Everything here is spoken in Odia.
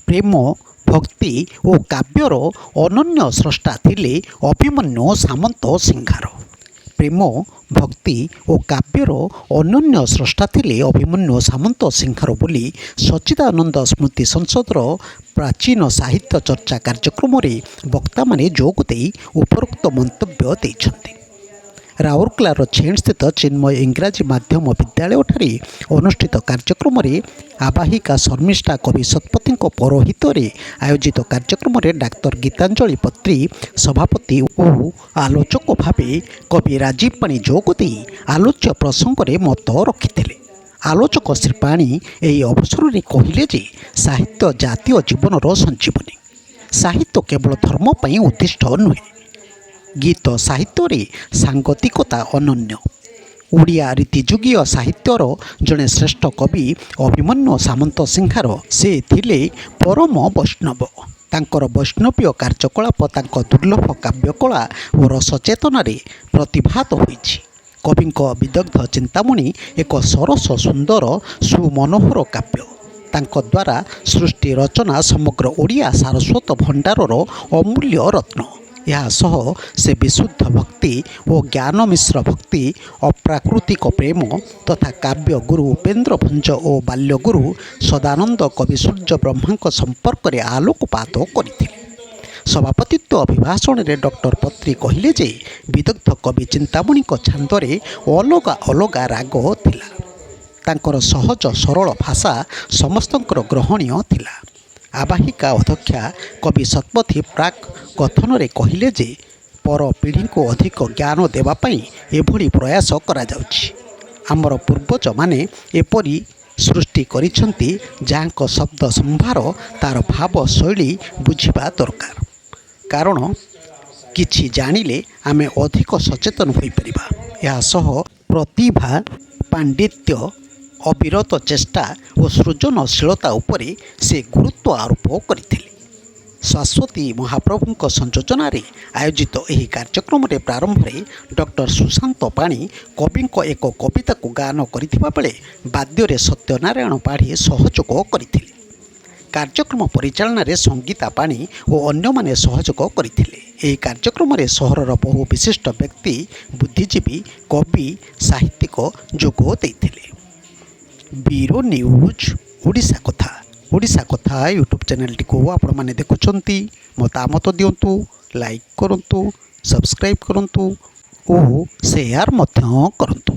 ପ୍ରେମ, ଭକ୍ତି ଓ କାବ୍ୟର ଅନନ୍ୟ ସ୍ରଷ୍ଟା ଥିଲେ ଅଭିମନ୍ୟୁ ସାମନ୍ତ ସିଂହାର। ପ୍ରେମ, ଭକ୍ତି ଓ କାବ୍ୟର ଅନନ୍ୟ ସ୍ରଷ୍ଟା ଥିଲେ ଅଭିମନ୍ୟୁ ସାମନ୍ତ ସିଂହାର ବୋଲି ସଚ୍ଚିଦାନନ୍ଦ ସ୍ମୃତି ସଂସଦର ପ୍ରାଚୀନ ସାହିତ୍ୟ ଚର୍ଚ୍ଚା କାର୍ଯ୍ୟକ୍ରମରେ ବକ୍ତାମାନେ ଯୋଗ ଦେଇ ଉପରୋକ୍ତ ମନ୍ତବ୍ୟ ଦେଇଛନ୍ତି। ରାଉରକେଲାର ଛେଣ୍ଡସ୍ଥିତ ଚିନ୍ମୟ ଇଂରାଜୀ ମାଧ୍ୟମ ବିଦ୍ୟାଳୟଠାରେ ଅନୁଷ୍ଠିତ କାର୍ଯ୍ୟକ୍ରମରେ ଆବାହିକା ଶର୍ମିଷ୍ଠା କବି ଶତପଥୀଙ୍କ ପୌରୋହିତ୍ୟରେ ଆୟୋଜିତ କାର୍ଯ୍ୟକ୍ରମରେ ଡାକ୍ତର ଗୀତାଞ୍ଜଳି ପତ୍ରୀ ସଭାପତି ଓ ଆଲୋଚକ ଭାବେ କବି ରାଜୀବ ପାଣି ଯୋଗ ଦେଇ ଆଲୋଚ୍ୟ ପ୍ରସଙ୍ଗରେ ମତ ରଖିଥିଲେ। ଆଲୋଚକ ଶ୍ରୀ ପାଣି ଏହି ଅବସରରେ କହିଲେ ଯେ ସାହିତ୍ୟ ଜାତୀୟ ଜୀବନର ସଞ୍ଜୀବନୀ। ସାହିତ୍ୟ କେବଳ ଧର୍ମ ପାଇଁ ଉଦ୍ଦିଷ୍ଟ ନୁହେଁ। ଗୀତ ସାହିତ୍ୟରେ ସାଙ୍ଗତିକତା ଅନନ୍ୟ। ଓଡ଼ିଆ ରୀତିଯୁଗୀୟ ସାହିତ୍ୟର ଜଣେ ଶ୍ରେଷ୍ଠ କବି ଅଭିମନ୍ୟୁ ସାମନ୍ତ ସିଂହାର। ସେ ଥିଲେ ପରମ ବୈଷ୍ଣବ। ତାଙ୍କର ବୈଷ୍ଣବୀୟ କାର୍ଯ୍ୟକଳାପ ତାଙ୍କ ଦୁର୍ଲଭ କାବ୍ୟକଳା ଓ ରସଚେତନାରେ ପ୍ରତିଭାତ ହୋଇଛି। କବିଙ୍କ ବିଦଗ୍ଧ ଚିନ୍ତାମଣି ଏକ ସରସ ସୁନ୍ଦର ସୁମନୋହର କାବ୍ୟ। ତାଙ୍କ ଦ୍ୱାରା ସୃଷ୍ଟି ରଚନା ସମଗ୍ର ଓଡ଼ିଆ ସାରସ୍ୱତ ଭଣ୍ଡାରର ଅମୂଲ୍ୟ ରତ୍ନ। ଏହା ସହ ସେ ବିଶୁଦ୍ଧ ଭକ୍ତି ଓ ଜ୍ଞାନ ମିଶ୍ର ଭକ୍ତି, ଅପ୍ରାକୃତିକ ପ୍ରେମ ତଥା କାବ୍ୟ ଗୁରୁ ଉପେନ୍ଦ୍ର ଭଞ୍ଜ ଓ ବାଲ୍ୟଗୁରୁ ସଦାନନ୍ଦ କବି ସୂର୍ଯ୍ୟ ବ୍ରହ୍ମାଙ୍କ ସମ୍ପର୍କରେ ଆଲୋକପାତ କରିଥିଲେ। ସଭାପତିତ୍ୱ ଅଭିଭାଷଣରେ ଡକ୍ଟର ପତ୍ରୀ କହିଲେ ଯେ ବିଦଗ୍ଧ କବି ଚିନ୍ତାମଣିଙ୍କ ଛାନ୍ଦରେ ଅଲଗା ଅଲଗା ରାଗ ଥିଲା। ତାଙ୍କର ସହଜ ସରଳ ଭାଷା ସମସ୍ତଙ୍କର ଗ୍ରହଣୀୟ ଥିଲା। ଆବାହିକା ଅଧ୍ୟକ୍ଷା କବି ଶତପଥୀ ପ୍ରାକ୍ କଥନରେ କହିଲେ ଯେ ପର ପିଢ଼ିଙ୍କୁ ଅଧିକ ଜ୍ଞାନ ଦେବା ପାଇଁ ଏଭଳି ପ୍ରୟାସ କରାଯାଉଛି। ଆମର ପୂର୍ବଜମାନେ ଏପରି ସୃଷ୍ଟି କରିଛନ୍ତି ଯାହାଙ୍କ ଶବ୍ଦ ସମ୍ଭାର ତାର ଭାବ ଶୈଳୀ ବୁଝିବା ଦରକାର। କାରଣ କିଛି ଜାଣିଲେ ଆମେ ଅଧିକ ସଚେତନ ହୋଇପାରିବା। ଏହା ସହ ପ୍ରତିଭା, ପାଣ୍ଡିତ୍ୟ, ଅବିରତ ଚେଷ୍ଟା ଓ ସୃଜନଶୀଳତା ଉପରେ ସେ ଗୁରୁତ୍ୱ ଆରୋପ କରିଥିଲେ। ଶାଶ୍ୱତୀ ମହାପ୍ରଭୁଙ୍କ ସଂଯୋଜନାରେ ଆୟୋଜିତ ଏହି କାର୍ଯ୍ୟକ୍ରମରେ ପ୍ରାରମ୍ଭରେ ଡକ୍ଟର ସୁଶାନ୍ତ ପାଣି କବିଙ୍କ ଏକ କବିତାକୁ ଗାନ କରିଥିବା ବେଳେ ବାଦ୍ୟରେ ସତ୍ୟନାରାୟଣ ପାଢ଼ୀ ସହଯୋଗ କରିଥିଲେ। କାର୍ଯ୍ୟକ୍ରମ ପରିଚାଳନାରେ ସଙ୍ଗୀତା ପାଣି ଓ ଅନ୍ୟମାନେ ସହଯୋଗ କରିଥିଲେ। ଏହି କାର୍ଯ୍ୟକ୍ରମରେ ସହରର ବହୁ ବିଶିଷ୍ଟ ବ୍ୟକ୍ତି, ବୁଦ୍ଧିଜୀବୀ, କବି, ସାହିତ୍ୟିକ ଯୋଗ ଦେଇଥିଲେ। ବ୍ୟୁରୋ ନ୍ୟୁଜ୍ ଓଡ଼ିଶା କଥା। ଓଡ଼ିଶା କଥା ୟୁଟ୍ୟୁବ୍ ଚ୍ୟାନେଲଟିକୁ ଆପଣମାନେ ଦେଖୁଛନ୍ତି। ମତାମତ ଦିଅନ୍ତୁ, ଲାଇକ୍ କରନ୍ତୁ, ସବସ୍କ୍ରାଇବ୍ କରନ୍ତୁ ଓ ସେୟାର ମଧ୍ୟ କରନ୍ତୁ।